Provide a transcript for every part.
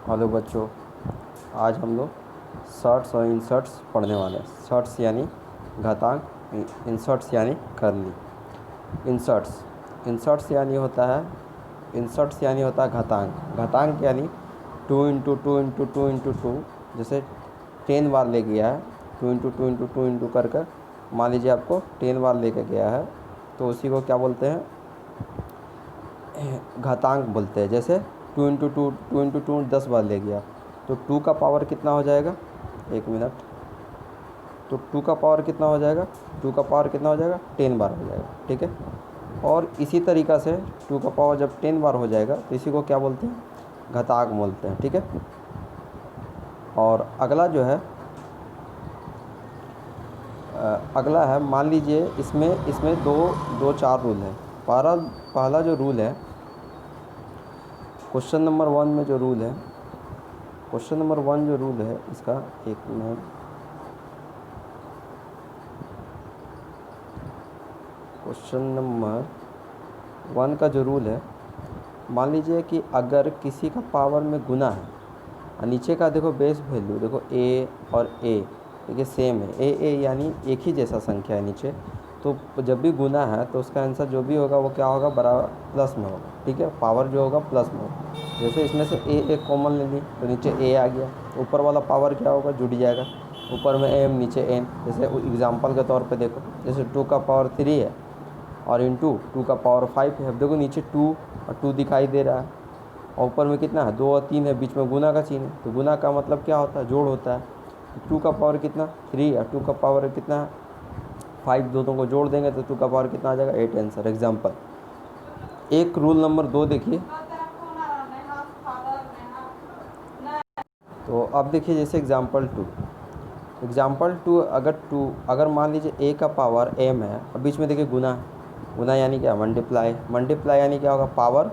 Hello बच्चों, आज हम लोग शॉर्ट्स और इंसर्ट्स पढ़ने वाले हैं। शॉर्ट्स यानी घातांक, इंसर्ट्स यानी करली। इंसर्ट्स इंसर्ट्स यानी होता है इंसर्ट्स यानी होता है घातांक। घातांक यानी 2 × 2 × 2 × 2। जैसे 10 बार ले गया है, 2 × 2 × 2 कर मान लीजिए आपको 10 बार लेके गया है, तो उसी को क्या बोलते हैं? घातांक बोलते हैं। जैसे 2 × 2 10 बार ले गया, तो 2 का पावर कितना हो जाएगा? 1 मिनट। तो 2 का पावर कितना हो जाएगा? 2 का पावर कितना हो जाएगा? 10 बार हो जाएगा। ठीक है। और इसी तरीक़ा से 2 का पावर जब 10 बार हो जाएगा तो इसी को क्या बोलते हैं? घातांक बोलते हैं। ठीक है। और अगला जो है अगला है, मान लीजिए इसमें दो चार रूल है। पहला जो रूल है, क्वेश्चन नंबर 1 में जो रूल है, क्वेश्चन नंबर 1 जो रूल है इसका, एक मिनट, क्वेश्चन नंबर 1 का जो रूल है, मान लीजिए कि अगर किसी का पावर में गुना है और नीचे का देखो बेस वैल्यू, देखो a और a देखिए सेम है, a यानी एक ही जैसा संख्या है नीचे, तो जब भी गुना है तो उसका आंसर जो भी होगा वो क्या होगा? बराबर प्लस में होगा। ठीक है, पावर जो होगा प्लस में होगा। जैसे इसमें से a एक कॉमन ले ली तो नीचे a आ गया, ऊपर वाला पावर क्या होगा? जुड़ जाएगा। ऊपर में m, नीचे n। जैसे एग्जांपल के तौर पे देखो, जैसे 2 का पावर 3 है और इंटू 2 का पावर 5 है। अब देखो नीचे 2 और 2 दिखाई दे रहा है और ऊपर में कितना है? 2 और 3 है, बीच में गुना का चिन्ह है। तो गुना का मतलब क्या होता है? जोड़ होता है। 2 का पावर कितना? 3 और 2 का पावर कितना है? 5। दोनों को जोड़ देंगे तो 2 का पावर कितना आ जाएगा? 8 आंसर। एग्जाम्पल। एक रूल नंबर 2 देखिए, तो अब देखिए जैसे एग्जाम्पल 2 अगर मान लीजिए a का पावर m है और बीच में देखिए गुना यानी क्या? मल्टीप्लाई यानी क्या होगा? पावर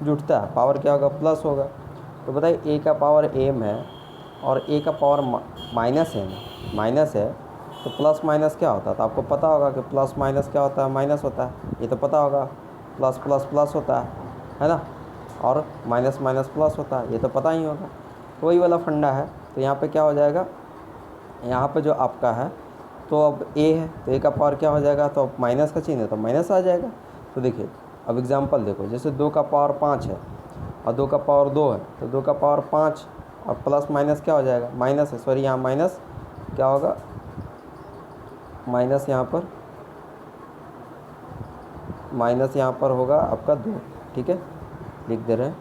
जुटता है, पावर क्या होगा? प्लस होगा। तो बताइए a का पावर m है और a का पावर माइनस है, तो प्लस माइनस क्या होता है? तो आपको पता होगा कि प्लस माइनस क्या होता है? माइनस होता है। ये तो पता होगा। प्लस प्लस प्लस होता है ना? और माइनस माइनस प्लस होता है, ये तो पता ही होगा। तो वही वाला फंडा है। तो यहाँ पे क्या हो जाएगा? यहाँ पे जो आपका है, तो अब a है तो a का पावर क्या हो जाएगा? तो अब माइनस का चिन्ह है तो माइनस आ जाएगा। तो देखिए अब एग्जांपल देखो, जैसे 2 का पावर 5 है और 2 का पावर 2 है, तो 2 का पावर 5 और प्लस माइनस क्या हो जाएगा? माइनस है, सॉरी यहाँ माइनस क्या होगा? माइनस यहाँ पर होगा आपका 2। ठीक है, लिख दे रहे हैं,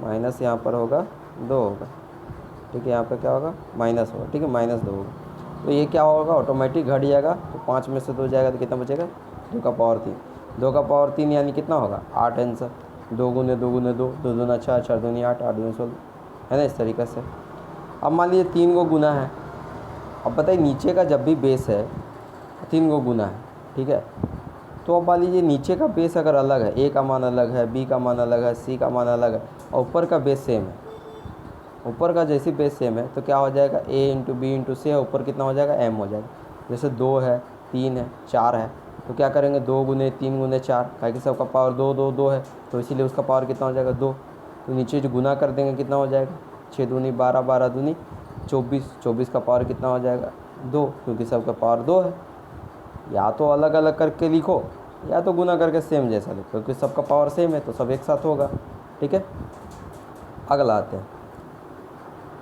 माइनस यहाँ पर होगा 2 होगा। ठीक है, यहाँ पे क्या होगा? माइनस होगा। ठीक है, -2 होगा। तो ये क्या होगा? ऑटोमेटिक घट जाएगा। तो 5 में से 2 जाएगा तो कितना बचेगा? 2 का पावर 3। 2 का पावर 3 यानी कितना होगा? 8 आंसर। 2 × 2 × 2, 2 दूना 4, 4 दूनी 8, 8 दूनी 16, है ना? इस तरीक़े से। अब मान लीजिए 3 को गुना है। अब बताइए नीचे का जब भी बेस है 3 को गुना है, ठीक है, तो अब मान लीजिए नीचे का बेस अगर अलग है, a का मान अलग है, b का मान अलग है, c का मान अलग है और ऊपर का बेस सेम है, ऊपर का जैसी बेस सेम है, तो क्या हो जाएगा? a × b × c है, ऊपर कितना हो जाएगा? m हो जाएगा। जैसे 2 है, 3 है, 4 है, तो क्या करेंगे? 2 × 3 × 4, ताकि सबका पावर 2 2 2 है, तो इसीलिए उसका पावर कितना हो जाएगा? 2। तो नीचे जो गुना कर देंगे कितना हो जाएगा? 6 दूनी 12, 12 दूनी 24, 24 का पावर कितना हो जाएगा? 2, क्योंकि सबका पावर 2 है। या तो अलग अलग करके लिखो या तो गुना करके सेम जैसा लिखो, क्योंकि सबका पावर सेम है तो सब एक साथ होगा। ठीक है, अगला आते हैं।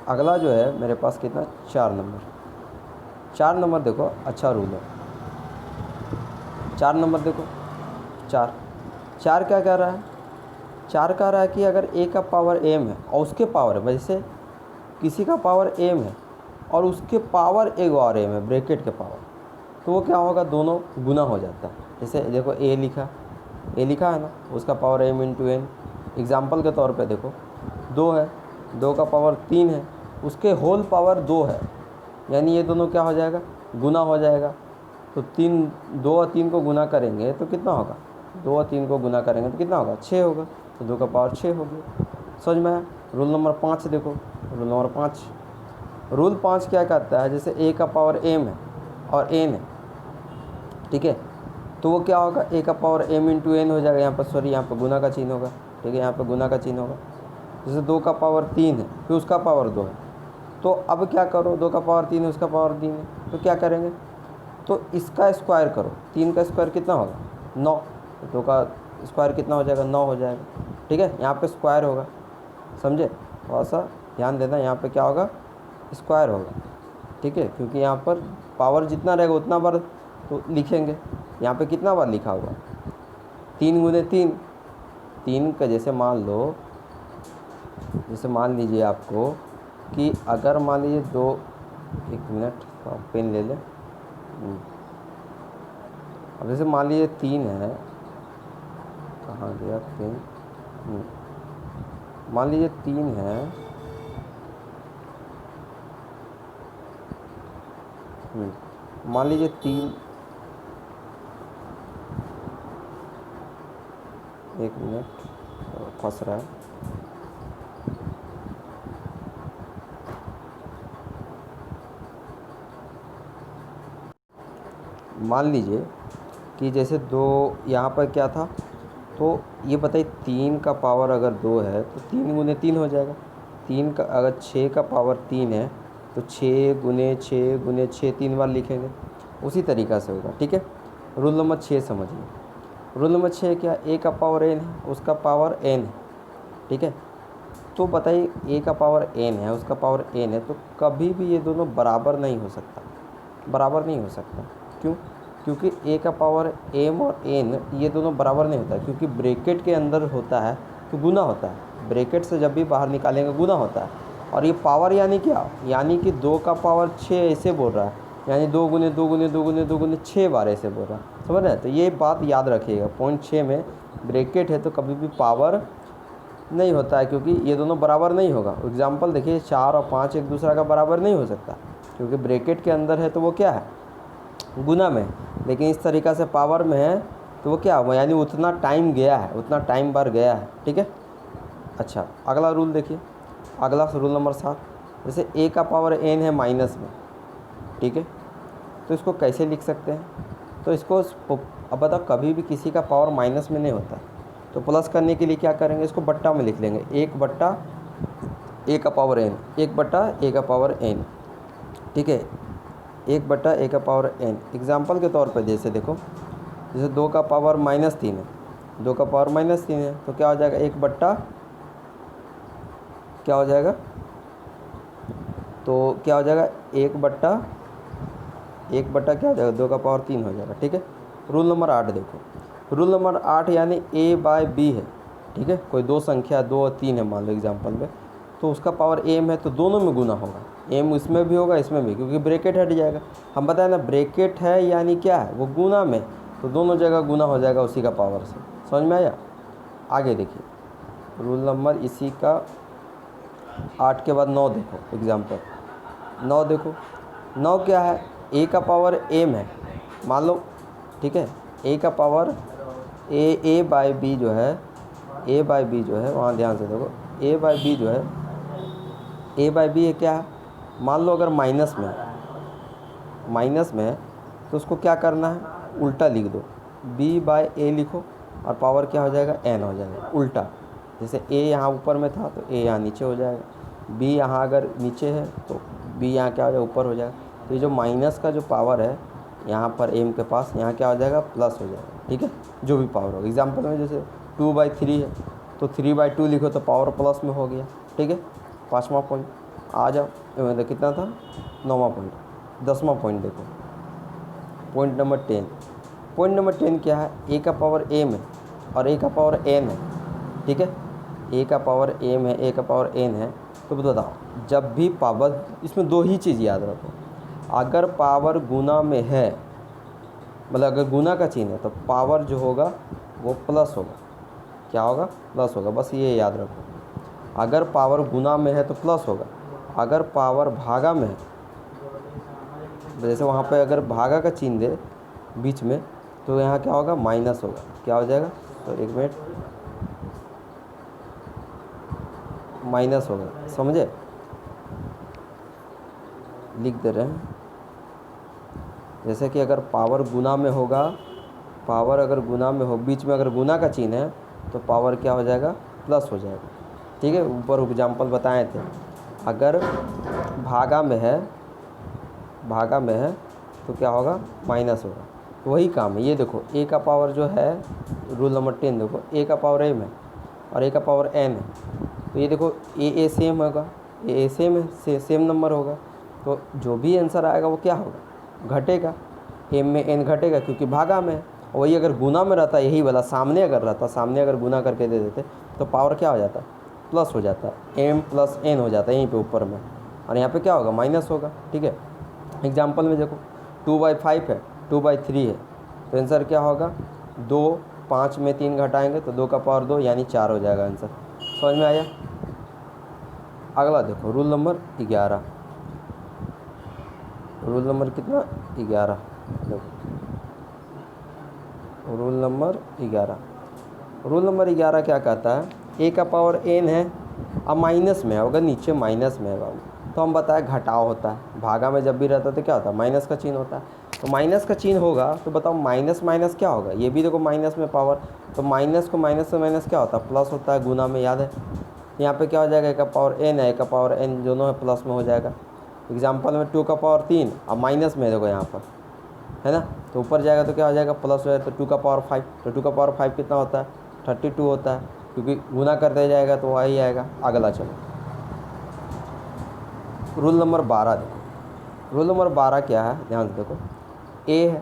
अगला जो है मेरे पास कितना? 4 नंबर। 4 नंबर देखो, अच्छा रूल है। 4 नंबर देखो, 4 क्या कह रहा है? 4 कह रहा है कि अगर a का पावर m है और उसके पावर है, जैसे किसी का पावर m है और उसके पावर एक और m है, ब्रैकेट के पावर, तो वो क्या होगा? दोनों गुना हो जाता है। जैसे देखो a लिखा है ना, उसका पावर m × n। एग्जाम्पल के तौर पे देखो 2 है, 2 का पावर 3 है, उसके होल पावर 2 है, यानी ये दोनों क्या हो जाएगा? गुना हो जाएगा। तो 2 और 3 को गुना करेंगे तो कितना होगा? 2 और 3 को गुना करेंगे तो कितना होगा? 6 होगा। तो 2 का पावर 6 हो गया। समझ में आया? रूल नंबर 5 देखो, रूल नंबर 5, रूल 5 क्या कहता है? जैसे a का पावर m है और n है, ठीक है, तो वो क्या होगा? a का पावर m × n हो जाएगा। यहाँ पर सॉरी, यहाँ पर गुना का चिन्ह होगा। ठीक है, यहाँ पे गुना का चिन्ह होगा। जैसे 2 का पावर 3 है, फिर उसका पावर 2 है, तो अब क्या करो, 2 का पावर 3 है, उसका पावर 3 है, तो क्या करेंगे, तो इसका स्क्वायर करो। 3 का स्क्वायर कितना होगा, 9, तो 2 का स्क्वायर कितना हो जाएगा, 9 हो जाएगा। ठीक है, यहाँ पे स्क्वायर होगा, समझे, थोड़ा सा ध्यान देना, यहाँ पे क्या होगा, स्क्वायर होगा। ठीक है, क्योंकि यहाँ पर पावर जितना रहेगा उतना बार तो लिखेंगे। यहाँ पे कितना बार लिखा हुआ, 3 गुने 3, 3 का जैसे मान लो, जैसे मान लीजिए आपको कि अगर मान लीजिए 2, 1 मिनट पेन ले लें। अब जैसे मान लीजिए 3 है, कहाँ गया पेन, मान लीजिए 3 है, मान लीजिए 3, 1 मिनट फंस रहा है। मान लीजिए कि जैसे 2 यहाँ पर क्या था, तो ये बताइए 3 का पावर अगर 2 है तो 3 गुने 3 हो जाएगा। 3 का अगर 6 का पावर 3 है तो 6 गुने 6 गुने 6 3 बार लिखेंगे, उसी तरीक़ा से होगा। ठीक है, रूल नंबर 6 समझिए। रूल नंबर 6 क्या, a का पावर n है, उसका पावर n है। ठीक है, तो बताइए a का पावर n है, उसका पावर n है, तो कभी भी ये दोनों बराबर नहीं हो सकता, बराबर नहीं हो सकता। क्यों, क्योंकि a का पावर m और n ये दोनों बराबर नहीं होता है, क्योंकि ब्रैकेट के अंदर होता है तो गुना होता है, ब्रैकेट से जब भी बाहर निकालेंगे गुना होता है। और ये पावर यानी क्या, यानी कि 2 का पावर 6 ऐसे बोल रहा है, यानी 2 गुने 2 गुने 2 गुने 2 गुने 6 बार ऐसे बोल रहा है, समझ रहे हैं। तो ये बात याद रखिएगा, पॉइंट 6 में ब्रैकेट है तो कभी भी पावर नहीं होता है, क्योंकि ये दोनों बराबर नहीं होगा। एग्जाम्पल देखिए, 4 और 5 एक दूसरा का बराबर नहीं हो सकता, क्योंकि ब्रैकेट के अंदर है तो वो क्या है, गुना में। लेकिन इस तरीक़ा से पावर में है तो वो क्या हुआ, यानी उतना टाइम गया है, उतना टाइम बार गया है। ठीक है, अच्छा अगला रूल देखिए, अगला रूल नंबर 7। जैसे a का पावर n है माइनस में, ठीक है, तो इसको कैसे लिख सकते हैं, तो इसको अब बताओ, कभी भी किसी का पावर माइनस में नहीं होता, तो प्लस करने के लिए क्या करेंगे, इसको बट्टा में लिख लेंगे, 1 बट्टा a का पावर n, 1 बट्टा a का पावर n। ठीक है, 1 बट्टा a का पावर n। एग्जाम्पल के तौर पर जैसे देखो, जैसे 2 का पावर -3 है, 2 का पावर -3 है, तो क्या हो जाएगा, 1 बट्टा क्या हो जाएगा, तो क्या हो जाएगा, 1 बट्टा क्या हो जाएगा, 2 का पावर 3 हो जाएगा। ठीक है, रूल नंबर 8 देखो, रूल नंबर 8 यानी a/b है। ठीक है, कोई दो संख्या 2 और 3 है मान लो एग्जाम्पल में, तो उसका पावर m है तो दोनों में गुना होगा, m इसमें भी होगा इसमें भी, क्योंकि ब्रैकेट हट जाएगा। हम बताएं ना, ब्रैकेट है यानी क्या है, वो गुना में, तो दोनों जगह गुना हो जाएगा उसी का पावर से। समझ में आया। आगे देखिए, रूल नंबर इसी का 8 के बाद 9 देखो, एग्जाम्पल 9 देखो, 9 क्या है, a का पावर m है मान लो। ठीक है, a का पावर a/b जो है, a/b जो है, वहाँ ध्यान से देखो, a/b जो है, a/b है क्या है, मान लो अगर माइनस में है तो उसको क्या करना है, उल्टा लिख दो, b/a लिखो और पावर क्या हो जाएगा, n हो जाएगा उल्टा। जैसे a यहाँ ऊपर में था तो a यहाँ नीचे हो जाएगा, b यहाँ अगर नीचे है तो b यहाँ क्या हो जाएगा, ऊपर हो जाएगा। तो ये जो माइनस का जो पावर है यहाँ पर m के पास, यहाँ क्या हो जाएगा, प्लस हो जाएगा। ठीक है, जो भी पावर होगा, एग्जाम्पल में जैसे 2/3 है तो 3/2 लिखो तो पावर प्लस में हो गया। ठीक है, 5वां पॉइंट आ जाओ, मतलब कितना था, 9वां पॉइंट। 10वां पॉइंट देखो, पॉइंट नंबर 10। पॉइंट नंबर 10 क्या है, a का पावर m है और a का पावर n है। ठीक है, a का पावर m है, a का पावर n है, तो बताओ, जब भी पावर, इसमें दो ही चीज़ याद रखो, अगर पावर गुना में है, मतलब अगर गुना का चिन्ह है तो पावर जो होगा वो प्लस होगा। क्या होगा, प्लस होगा, बस ये याद रखो। अगर पावर गुना में है तो प्लस होगा, अगर पावर भागा में है, जैसे वहाँ पे अगर भागा का चिन्ह दे बीच में, तो यहाँ क्या होगा, माइनस होगा। क्या हो जाएगा, तो 1 मिनट, माइनस होगा, समझे, लिख दे रहे हैं। जैसे कि अगर पावर गुना में होगा, पावर अगर गुना में हो, बीच में अगर गुना का चिन्ह है तो पावर क्या हो जाएगा, प्लस हो जाएगा। ठीक है, ऊपर एग्जाम्पल बताए थे, अगर भागा में है तो क्या होगा, माइनस होगा। तो वही काम है, ये देखो a का पावर जो है, रूल नंबर 10 देखो, a का पावर m है और a का पावर n है। तो ये देखो a सेम होगा, a सेम है, सेम नंबर होगा, तो जो भी आंसर आएगा वो क्या होगा, घटेगा। m में n घटेगा क्योंकि भागा में है। वही अगर गुना में रहता, यही वाला सामने अगर रहता, सामने अगर गुना करके दे देते तो पावर क्या हो जाता, प्लस हो जाता, m प्लस n हो जाता है यहीं पे ऊपर में, और यहाँ पे क्या होगा, माइनस होगा। ठीक है, एग्जाम्पल में देखो 2/5 है, 2/3 है, तो आंसर क्या होगा, 2, 5 में 3 घटाएंगे तो 2 का पावर 2 यानी 4 हो जाएगा आंसर। समझ में आया। अगला देखो रूल नंबर 11, रूल नंबर कितना, 11। देखो रूल नंबर 11, रूल नंबर 11 क्या कहता है, a का पावर n है, अब माइनस में है, अगर नीचे माइनस में है बाबू, तो हम बताएं घटाव होता है, भागा में जब भी रहता है तो क्या होता है, माइनस का चिन्ह होता है। तो माइनस का चिन्ह होगा तो बताओ माइनस माइनस क्या होगा, ये भी देखो माइनस में पावर, तो माइनस को माइनस से माइनस क्या होता है, प्लस होता है, गुना में याद है। यहाँ पे क्या हो जाएगा, a का पावर n है, a का पावर n दोनों है प्लस में हो जाएगा। एग्जाम्पल में 2 का पावर 3, अब माइनस में देखो यहाँ पर है ना, तो ऊपर जाएगा तो क्या हो जाएगा, प्लस हो जाएगा, तो 2 का पावर 5, तो 2 का पावर 5 कितना होता है, 32 होता है, क्योंकि गुना करते जाएगा तो वही आएगा। अगला चलो रूल नंबर 12 देखो, रूल नंबर 12 क्या है, ध्यान से देखो, a है,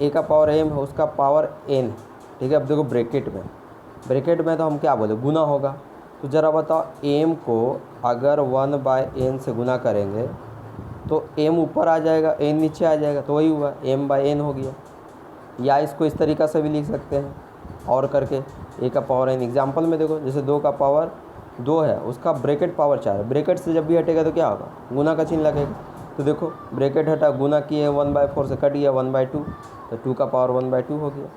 a का पावर m है, उसका पावर n है। ठीक है, अब देखो ब्रैकेट में तो हम क्या बोले, गुना होगा। तो ज़रा बताओ m को अगर 1/n से गुना करेंगे तो m ऊपर आ जाएगा, n नीचे आ जाएगा, तो वही हुआ, m/n हो गया। या इसको इस तरीक़ा से भी लिख सकते हैं और करके, a का पावर n। एग्जाम्पल में देखो, जैसे 2 का पावर 2 है, उसका ब्रैकेट पावर 4 है, ब्रैकेट से जब भी हटेगा तो क्या होगा, गुना का चिन्ह लगेगा। तो देखो ब्रैकेट हटा, गुना किए 1/4 से कट गया 1/2, तो 2 का पावर 1/2 हो गया।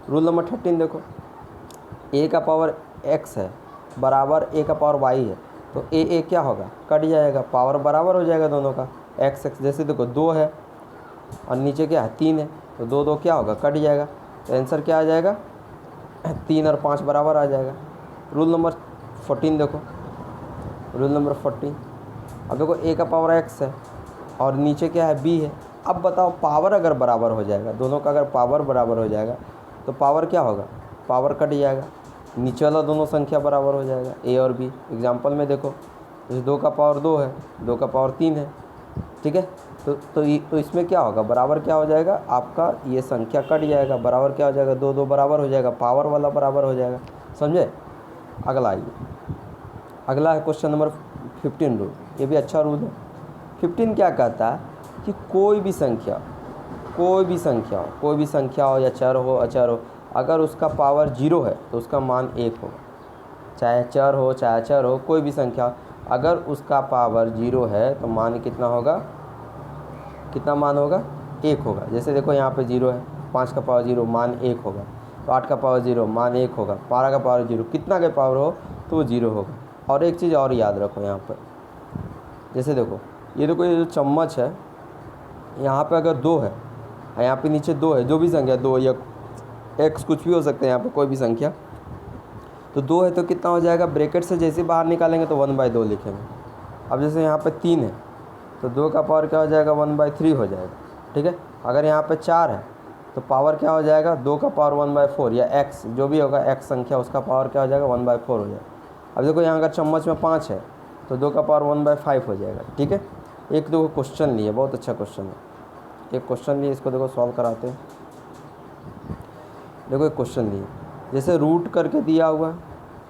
रूल नंबर 13 देखो, a का पावर x है बराबर a का पावर y है, तो a क्या होगा, कट जाएगा, पावर बराबर हो जाएगा दोनों का, x जैसे देखो 2 है और नीचे क्या है, 3 है, तो 2 2 क्या होगा, कट जाएगा, तो आंसर क्या आ जाएगा, 3 और 5 बराबर आ जाएगा। रूल नंबर 14 देखो, रूल नंबर 14, अब देखो a का पावर x है और नीचे क्या है, b है। अब बताओ पावर अगर बराबर हो जाएगा, दोनों का अगर पावर बराबर हो जाएगा तो पावर क्या होगा, पावर कट जाएगा, नीचे वाला दोनों संख्या बराबर हो जाएगा, a और b। एग्जाम्पल में देखो, जैसे 2 का पावर 2 है, 2 का पावर 3 है। ठीक है, तो इसमें क्या होगा, बराबर क्या हो जाएगा, आपका ये संख्या कट जाएगा, बराबर क्या हो जाएगा, 2 2 बराबर हो जाएगा, पावर वाला बराबर हो जाएगा। समझे। अगला आइए, अगला है क्वेश्चन नंबर 15 रूल, ये भी अच्छा रूल है। 15 क्या कहता है कि कोई भी संख्या हो या चर हो अचर हो, अगर उसका पावर 0 है तो उसका मान 1 होगा। चाहे चर हो चाहे अचर हो, कोई भी संख्या अगर उसका पावर 0 है तो मान कितना होगा, कितना मान होगा, 1 होगा। जैसे देखो यहाँ पे 0 है, 5 का पावर 0 मान 1 होगा, तो 8 का पावर 0 मान 1 होगा, 12 का पावर 0, कितना का पावर हो तो वो 0 होगा। और एक चीज़ और याद रखो यहाँ पर, जैसे देखो ये जो चम्मच है, यहाँ पे अगर 2 है, यहाँ पे नीचे 2 है, जो भी संख्या 2 या x कुछ भी हो सकता है, यहाँ पे कोई भी संख्या, तो 2 है तो कितना हो जाएगा, ब्रैकेट से जैसे बाहर निकालेंगे तो 1/2 लिखेंगे। अब जैसे यहाँ पे 3 है तो 2 का पावर क्या हो जाएगा, 1/3 हो जाएगा। ठीक है, अगर यहाँ पे 4 है तो पावर क्या हो जाएगा, 2 का पावर 1/4, या x जो भी होगा, x संख्या उसका पावर क्या हो जाएगा, 1/4 हो जाएगा। अब देखो यहाँ अगर चम्मच में 5 है तो 2 का पावर 1/5 हो जाएगा। ठीक है, एक दो क्वेश्चन लिए, बहुत अच्छा क्वेश्चन है, एक क्वेश्चन लिए, इसको देखो सॉल्व कराते हैं। देखो एक क्वेश्चन लिए, जैसे रूट करके दिया हुआ,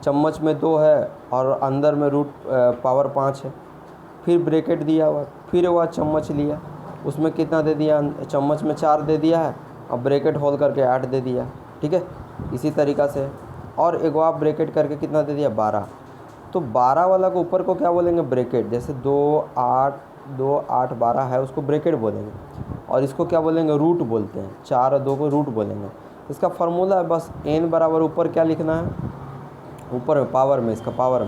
चम्मच में 2 है और अंदर में रूट पावर 5 है, फिर ब्रैकेट दिया हुआ, फिर वह चम्मच लिया, उसमें कितना दे दिया, चम्मच में 4 दे दिया है और ब्रैकेट होल करके 8 दे दिया। ठीक है, इसी तरीक़ा से, और एक आप ब्रैकेट करके कितना दे दिया, 12। तो 12 वाला को ऊपर को क्या बोलेंगे, ब्रैकेट, जैसे 2 8 12 है, उसको ब्रैकेट बोलेंगे, और इसको क्या बोलेंगे, रूट बोलते हैं, 4 और 2 को रूट बोलेंगे। इसका फार्मूला है बस n बराबर ऊपर क्या लिखना है, ऊपर में पावर में, इसका पावर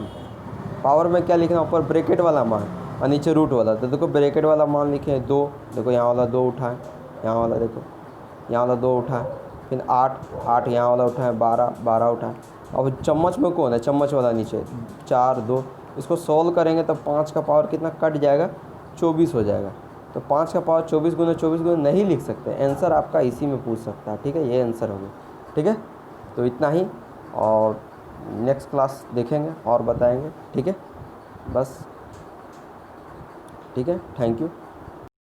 में क्या लिखना है, ऊपर ब्रैकेट वाला मान और नीचे रूट वाला। तो देखो ब्रैकेट वाला मान लिखे 2, देखो यहाँ वाला 2 उठाएँ, यहाँ वाला देखो यहाँ वाला 2 उठाएँ, फिर 8 यहाँ वाला उठाएँ, 12 उठाएँ, अब चम्मच में कौन है, चम्मच वाला नीचे 4 2, इसको सॉल्व करेंगे तो 5 का पावर कितना कट जाएगा, 24 हो जाएगा। तो 5 का पावर 24 गुना 24 गुना नहीं लिख सकते, आंसर आपका इसी में पूछ सकता है, ठीक है, ये आंसर हो गया, ठीक है। तो इतना ही, और नेक्स्ट क्लास देखेंगे और बताएंगे, ठीक है, बस, ठीक है, थैंक यू।